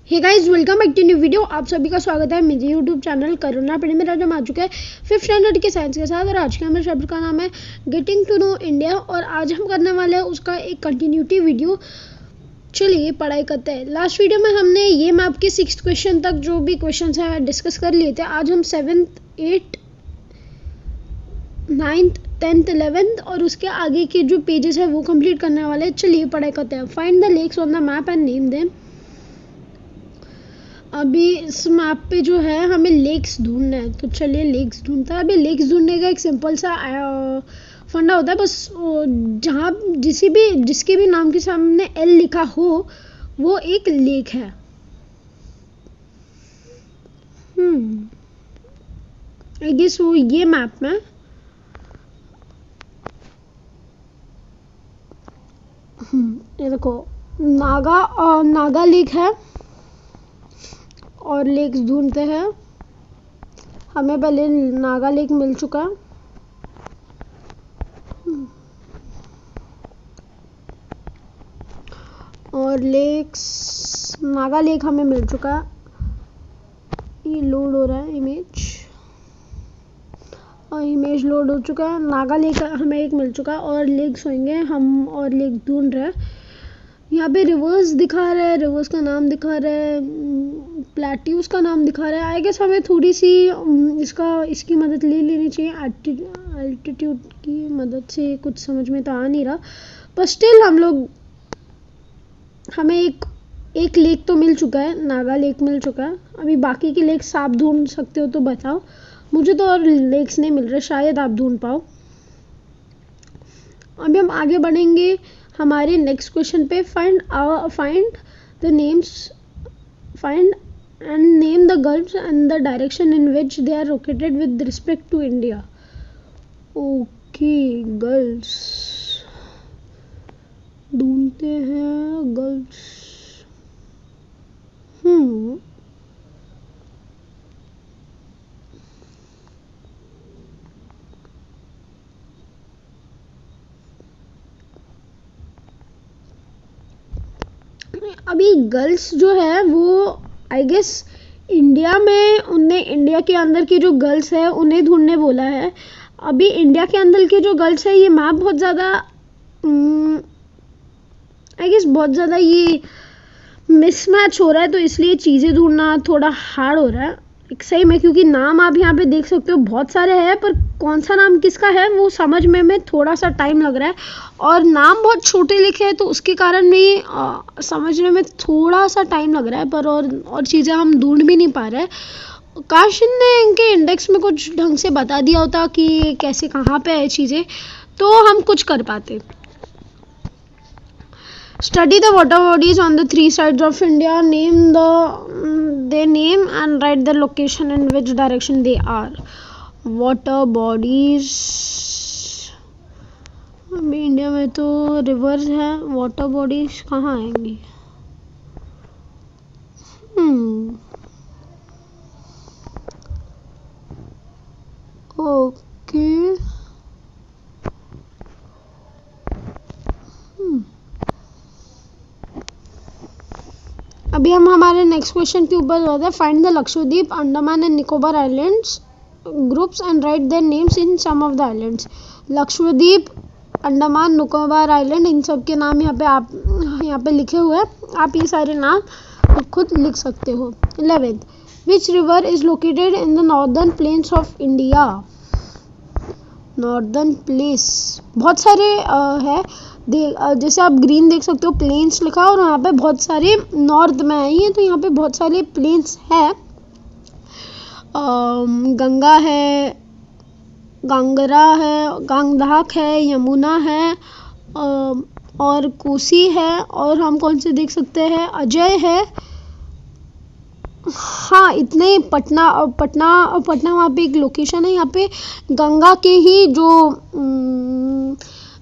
Hey guys, welcome back to new video. आप सभी का स्वागत है मेरे यूट्यूब चैनल करुणा पढ़ी में। आज हम आ चुके हैं 5th स्टैंडर्ड के साइंस के साथ और आज के हमारे चैप्टर का नाम है गेटिंग टू नो इंडिया और आज हम करने वाले हैं उसका एक कंटिन्यूटी वीडियो। चलिए पढ़ाई करते हैं। लास्ट वीडियो में हमने ये मैप के 6th क्वेश्चन तक जो भी क्वेश्चन है डिस्कस कर लिए थे। आज हम 7th 8th 9th 10th 11th और उसके आगे के जो पेजेस है वो कंप्लीट करने वाले हैं। चलिए पढ़ाई करते हैं। Find the lakes on the map and name them. अभी इस मैप पे जो है हमें लेक्स ढूंढना है, तो चलिए लेक्स ढूंढता है। अभी लेक्स ढूंढने का एक सिंपल सा फंडा होता है, बस जहाँ जिसके भी नाम के सामने एल लिखा हो वो एक लेक है। आई गेस वो ये मैप में ये देखो नागा लेक है और लेक्स ढूंढते हैं। हमें पहले नागा लेक मिल चुका है और नागा लेक हमें मिल चुका है। ये लोड हो रहा है इमेज लोड हो चुका है। नागा लेक हमें एक मिल चुका है और लेक्स होंगे हम और लेक ढूंढ रहे हैं। यहाँ पे रिवर्स दिखा रहा है, रिवर्स का नाम दिखा रहा है, प्लेट्यूज का नाम दिखा रहा है। आई गेस हमें थोड़ी सी इसकी मदद ले लेनी चाहिए। एल्टीट्यूड की मदद से कुछ समझ में तो आ नहीं रहा, पर स्टिल हमें एक लेक तो मिल चुका है, नागा लेक मिल चुका है। अभी बाकी के लेक्स आप ढूंढ सकते हो तो बताओ। मुझे तो और लेक्स नहीं मिल रहे, शायद आप ढूंढ पाओ। अभी हम आगे बढ़ेंगे हमारे नेक्स्ट क्वेश्चन पे। Find and name the gulfs and the direction in which they are located with respect to India. Okay, gulfs ढूंढते हैं। gulfs अभी गल्फ्स जो है वो आई गेस इंडिया के अंदर की जो गर्ल्स है उन्हें ढूंढने बोला है। अभी इंडिया के अंदर की जो गर्ल्स है ये मैप बहुत ज़्यादा आई गेस बहुत ज़्यादा ये मिसमैच हो रहा है, तो इसलिए चीज़ें ढूंढना थोड़ा हार्ड हो रहा है सही में, क्योंकि नाम आप यहाँ पे देख सकते हो बहुत सारे हैं, पर कौन सा नाम किसका है वो समझ में थोड़ा सा टाइम लग रहा है और नाम बहुत छोटे लिखे हैं तो उसके कारण भी समझने में थोड़ा सा टाइम लग रहा है। पर और चीज़ें हम ढूंढ भी नहीं पा रहे हैं। काश ने इनके इंडेक्स में कुछ ढंग से बता दिया होता कि कैसे कहाँ पे है चीज़ें, तो हम कुछ कर पाते। Study the water bodies on the 3 sides of India. Name their name and write the location in which direction they are. Water bodies. अभी इंडिया में तो रिवर्स है, वाटर बॉडीज कहाँ आएंगी? ओके अभी हम हमारे नेक्स्ट क्वेश्चन के ऊपर जाते हैं। Find the Lakshadweep, Andaman and Nicobar islands groups and write their names in some of the islands. Lakshadweep, Andaman, Nicobar island, इन सब के नाम यहाँ पे लिखे हुए हैं। आप ये सारे नाम खुद लिख सकते हो। 11th, which river is located in the northern plains of India? Northern place बहुत सारे है, जैसे आप ग्रीन देख सकते हो, प्लेन्स लिखा और यहाँ पे बहुत सारे नॉर्थ में है ये, तो यहाँ पे बहुत सारे प्लेन्स है। गंगा है, गांगरा है, गांगधाक है, यमुना है और कोसी है, और हम कौन से देख सकते हैं, अजय है। हाँ, इतने पटना वहाँ पे एक लोकेशन है। यहाँ पे गंगा के ही जो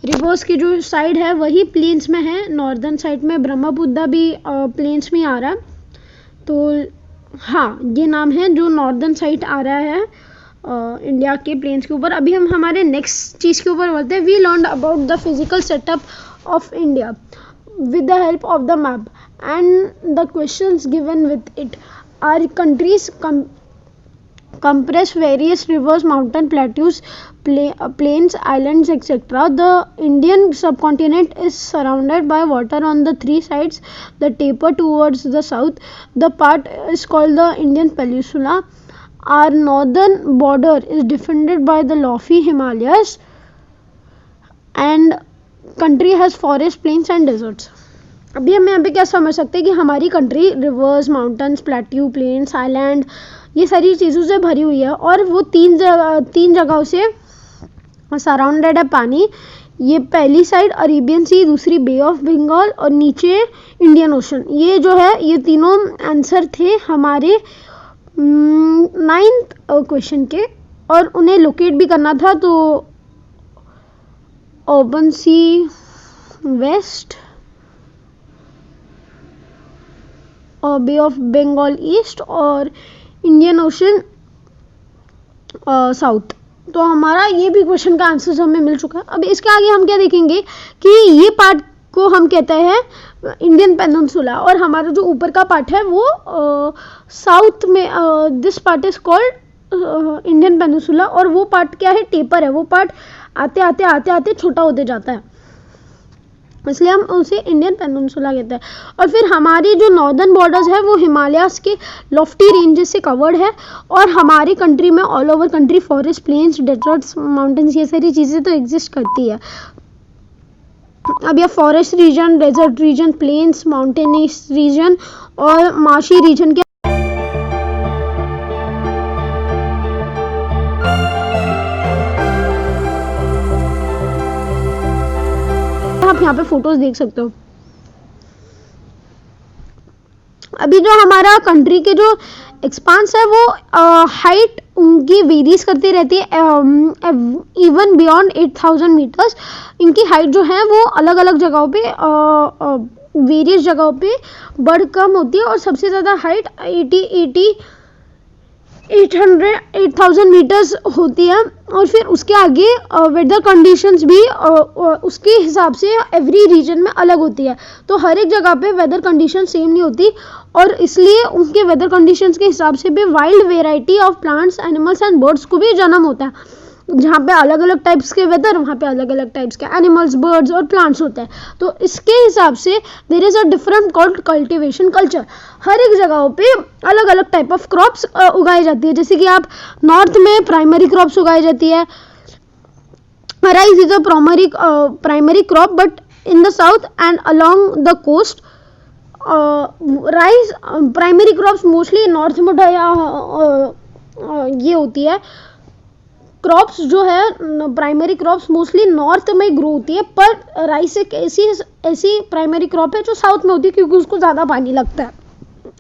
रिवर्स की जो साइड है वही प्लेन्स में है। नॉर्दर्न साइड में ब्रह्मपुत्र भी प्लेन्स में आ रहा है, तो हाँ ये नाम है जो नॉर्दर्न साइड आ रहा है इंडिया के प्लेन्स के ऊपर। अभी हम हमारे नेक्स्ट चीज़ के ऊपर बढ़ते हैं। We learn about the physical setup of India. with the help of the map and the questions given with it. Our countries compress various rivers, mountain plateaus, plains, islands, etc. The Indian subcontinent is surrounded by water on the three sides that taper towards the south. The part is called the Indian Peninsula. Our northern border is defended by the lofty Himalayas and country has forest, plains and deserts. अभी हम यहाँ पे क्या समझ सकते हैं कि हमारी country rivers, mountains, plateau, plains, island, ये सारी चीज़ों से भरी हुई है और वो तीन जगहों से सराउंडेड है पानी. ये पहली साइड अरेबियन सी, दूसरी बे ऑफ बंगाल और नीचे इंडियन ओशन. ये जो है ये तीनों आंसर थे हमारे 9th क्वेश्चन के और उन्हें लोकेट भी करना था. तो ओपन सी वेस्ट और बे ऑफ बंगाल ईस्ट और इंडियन ओशन साउथ. तो हमारा ये भी क्वेश्चन का आंसर हमें मिल चुका है. अब इसके आगे हम क्या देखेंगे कि ये पार्ट को हम कहते हैं इंडियन पेनिनसुला और हमारा जो ऊपर का पार्ट है वो साउथ में this part is called Indian peninsula और वो पार्ट क्या है, टेपर है. वो पार्ट आते आते आते आते छोटा होते जाता है, इसलिए हम उसे इंडियन पेनिनसुला कहते हैं. और फिर हमारी जो नॉर्दर्न बॉर्डर्स है वो हिमालयास के लॉफ्टी रेंजेस से कवर्ड है और हमारी कंट्री में all over country forest, plains, deserts, mountains, ये सारी चीज़ें तो एग्जिस्ट करती है. अब यह forest region, desert region, plains, mountainous region और मार्शी रीजन के आप यहाँ पे फोटोज देख सकते हो. अभी जो हमारा कंट्री के जो एक्सपांस है वो हाइट उनकी वेरीज करती रहती है. इवन बियॉन्ड 8000 मीटर्स इनकी हाइट जो है वो अलग अलग जगहों पे वेरियस जगहों पे बढ़ कम होती है और सबसे ज़्यादा हाइट 8000 मीटर्स होती है. और फिर उसके आगे वेदर कंडीशंस भी उसके हिसाब से एवरी रीजन में अलग होती है. तो हर एक जगह पे वेदर कंडीशन सेम नहीं होती और इसलिए उनके वेदर कंडीशंस के हिसाब से भी wild variety of plants, animals and birds को भी जन्म होता है. जहाँ पे अलग अलग टाइप्स के वेदर, वहाँ पे अलग अलग टाइप्स के एनिमल्स, बर्ड्स और प्लांट्स होते हैं. तो इसके हिसाब से there is a different called cultivation culture. हर एक जगहों पे अलग अलग टाइप ऑफ क्रॉप्स उगाई जाती है. जैसे कि आप नॉर्थ में प्राइमरी क्रॉप्स उगाई जाती है. Rice is a primary crop but in the south and along the coast rice primary crops mostly north में ये होती है. क्रॉप्स जो है प्राइमरी क्रॉप्स मोस्टली नॉर्थ में ग्रो होती है पर राइस एक ऐसी प्राइमरी क्रॉप है जो साउथ में होती है क्योंकि उसको ज़्यादा पानी लगता है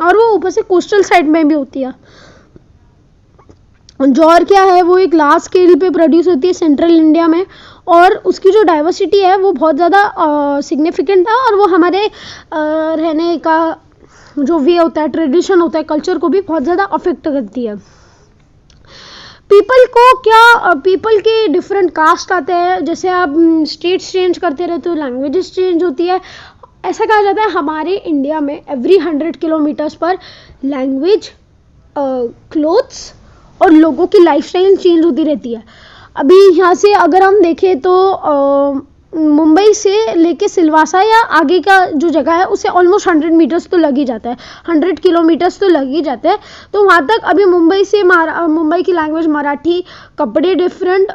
और वो ऊपर से कोस्टल साइड में भी होती है. ज्वार क्या है, वो एक लार्ज स्केल पे प्रोड्यूस होती है सेंट्रल इंडिया में और उसकी जो डाइवर्सिटी है वो बहुत ज़्यादा सिग्निफिकेंट है और वो हमारे रहने का जो वे होता है, ट्रेडिशन होता है, कल्चर को भी बहुत ज़्यादा अफेक्ट करती है. पीपल के डिफरेंट कास्ट आते हैं. जैसे आप स्टेट्स चेंज करते रहते हो, लैंग्वेजेस चेंज होती है. ऐसा कहा जाता है हमारे इंडिया में एवरी 100 किलोमीटर्स पर लैंग्वेज, क्लोथ्स और लोगों की लाइफस्टाइल चेंज होती रहती है. अभी यहाँ से अगर हम देखें तो मुंबई से लेके सिलवासा या आगे का जो जगह है उसे ऑलमोस्ट 100 मीटर्स तो लग ही जाता है, 100 किलोमीटर्स तो लग ही जाता है. तो वहाँ तक अभी मुंबई की लैंग्वेज मराठी, कपड़े डिफरेंट,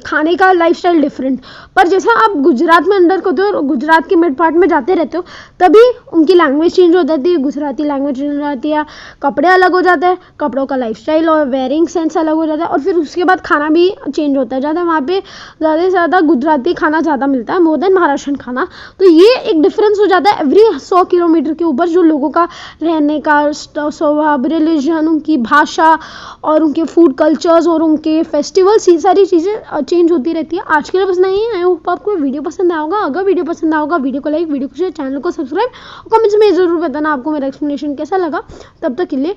खाने का लाइफस्टाइल डिफरेंट. पर जैसा आप गुजरात में अंदर होते हो, गुजरात के मिड पार्ट में जाते रहते हो, तभी उनकी लैंग्वेज चेंज हो जाती है, गुजराती लैंग्वेज चेंज हो जाती है, कपड़े अलग हो जाते हैं, कपड़ों का लाइफस्टाइल और वेयरिंग सेंस अलग हो जाता है और फिर उसके बाद खाना भी चेंज होता है. ज़्यादा वहाँ पे ज़्यादा से ज़्यादा गुजराती खाना ज़्यादा मिलता है मोर देन महाराष्ट्रन खाना. तो ये एक डिफरेंस हो जाता है एवरी 100 किलोमीटर के ऊपर. जो लोगों का रहने का स्वभाव, रिलीजन, उनकी भाषा और उनके फूड कल्चर्स और उनके फेस्टिवल्स, ये सारी चीज़ें चेंज होती रहती है. आज के लिए बस नहीं है. आई होप आपको वीडियो पसंद आया होगा. अगर वीडियो पसंद आया होगा, वीडियो को लाइक, वीडियो को शेयर, चैनल को सब्सक्राइब और कमेंट्स में जरूर बताना आपको मेरा एक्सप्लेनेशन कैसा लगा. तब तक के लिए